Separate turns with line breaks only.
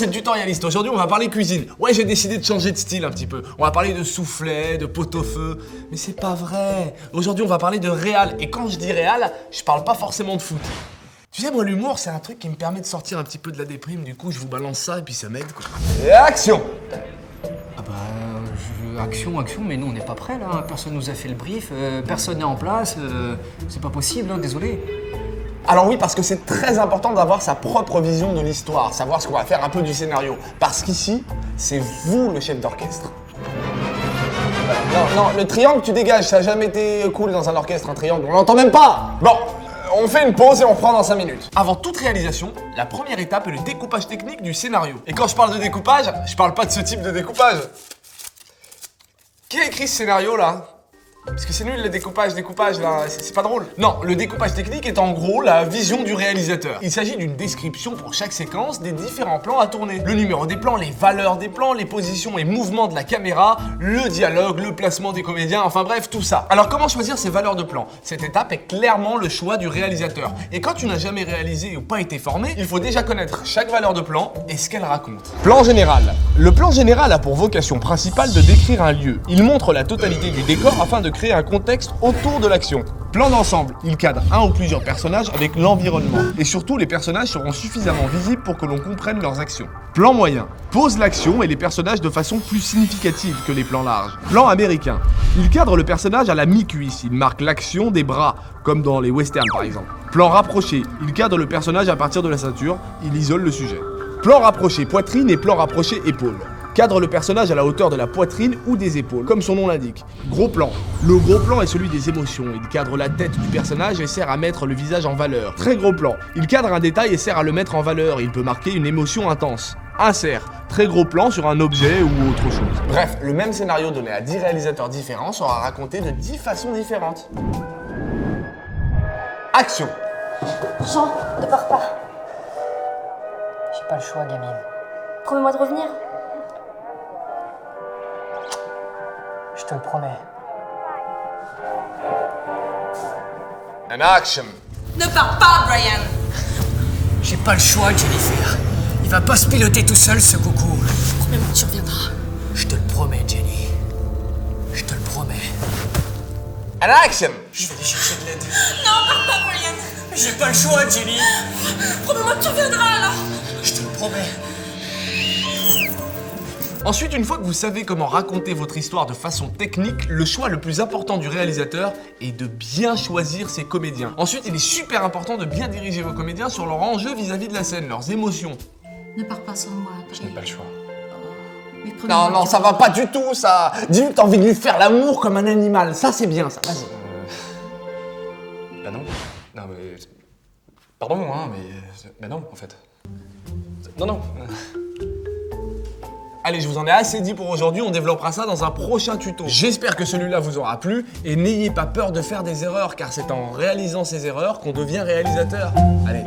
c'est le tutorialiste. Aujourd'hui, on va parler cuisine. Ouais, j'ai décidé de changer de style un petit peu. On va parler de soufflet, de pot-au-feu. Mais c'est pas vrai. Aujourd'hui, on va parler de réal. Et quand je dis réal, je parle pas forcément de foot. Tu sais, moi, l'humour, c'est un truc qui me permet de sortir un petit peu de la déprime. Du coup, je vous balance ça et puis ça m'aide, quoi. Et action!
Ah bah, action, mais nous on n'est pas prêts là, personne nous a fait le brief, personne n'est en place, c'est pas possible, hein, désolé.
Alors oui, parce que c'est très important d'avoir sa propre vision de l'histoire, savoir ce qu'on va faire un peu du scénario. Parce qu'ici, c'est vous le chef d'orchestre. Non, le triangle, tu dégages, ça n'a jamais été cool dans un orchestre, un triangle, on l'entend même pas. Bon, on fait une pause et on reprend dans 5 minutes. Avant toute réalisation, la première étape est le découpage technique du scénario. Et quand je parle de découpage, je parle pas de ce type de découpage. Qui a écrit ce scénario là? Parce que c'est nul le découpage là, c'est pas drôle. Non, le découpage technique est en gros la vision du réalisateur. Il s'agit d'une description pour chaque séquence des différents plans à tourner. Le numéro des plans, les valeurs des plans, les positions et mouvements de la caméra, le dialogue, le placement des comédiens, enfin bref, tout ça. Alors comment choisir ces valeurs de plan? Cette étape est clairement le choix du réalisateur. Et quand tu n'as jamais réalisé ou pas été formé, il faut déjà connaître chaque valeur de plan et ce qu'elle raconte. Plan général. Le plan général a pour vocation principale de décrire un lieu. Il montre la totalité du décor afin de créer un contexte autour de l'action. Plan d'ensemble, il cadre un ou plusieurs personnages avec l'environnement. Et surtout, les personnages seront suffisamment visibles pour que l'on comprenne leurs actions. Plan moyen, pose l'action et les personnages de façon plus significative que les plans larges. Plan américain, il cadre le personnage à la mi-cuisse, il marque l'action des bras, comme dans les westerns par exemple. Plan rapproché, il cadre le personnage à partir de la ceinture, il isole le sujet. Plan rapproché poitrine et plan rapproché épaule. Cadre le personnage à la hauteur de la poitrine ou des épaules, comme son nom l'indique. Gros plan. Le gros plan est celui des émotions. Il cadre la tête du personnage et sert à mettre le visage en valeur. Très gros plan. Il cadre un détail et sert à le mettre en valeur. Il peut marquer une émotion intense. Insert. Très gros plan sur un objet ou autre chose. Bref, le même scénario donné à 10 réalisateurs différents sera raconté de 10 façons différentes. Action.
Jean, ne pars pas.
J'ai pas le choix, gamine.
Promets-moi de revenir.
Je te le promets.
And action.
Ne pars pas, Brian!
J'ai pas le choix, Jennifer. Il va pas se piloter tout seul, ce coucou.
Promets-moi que tu reviendras.
Je te le promets, Jenny. Je te le promets.
And action.
Je vais aller chercher de l'aide.
Non, pars pas, Brian!
J'ai pas le choix, Jenny.
Promets-moi que tu reviendras, alors!
Je te le promets.
Ensuite, une fois que vous savez comment raconter votre histoire de façon technique, le choix le plus important du réalisateur est de bien choisir ses comédiens. Ensuite, il est super important de bien diriger vos comédiens sur leur enjeu vis-à-vis de la scène, leurs émotions.
Ne pars pas sans moi,
Je n'ai pas le choix.
Mais promets-moi
Non,
que
ça
tu
va pas du tout, ça. Dis-lui que t'as envie de lui faire l'amour comme un animal. Ça, c'est bien, ça. Vas-y.
Bah non. Non mais... Pardon, hein, mais... Bah non, en fait. Non.
Allez, je vous en ai assez dit pour aujourd'hui, on développera ça dans un prochain tuto. J'espère que celui-là vous aura plu et n'ayez pas peur de faire des erreurs car c'est en réalisant ces erreurs qu'on devient réalisateur. Allez.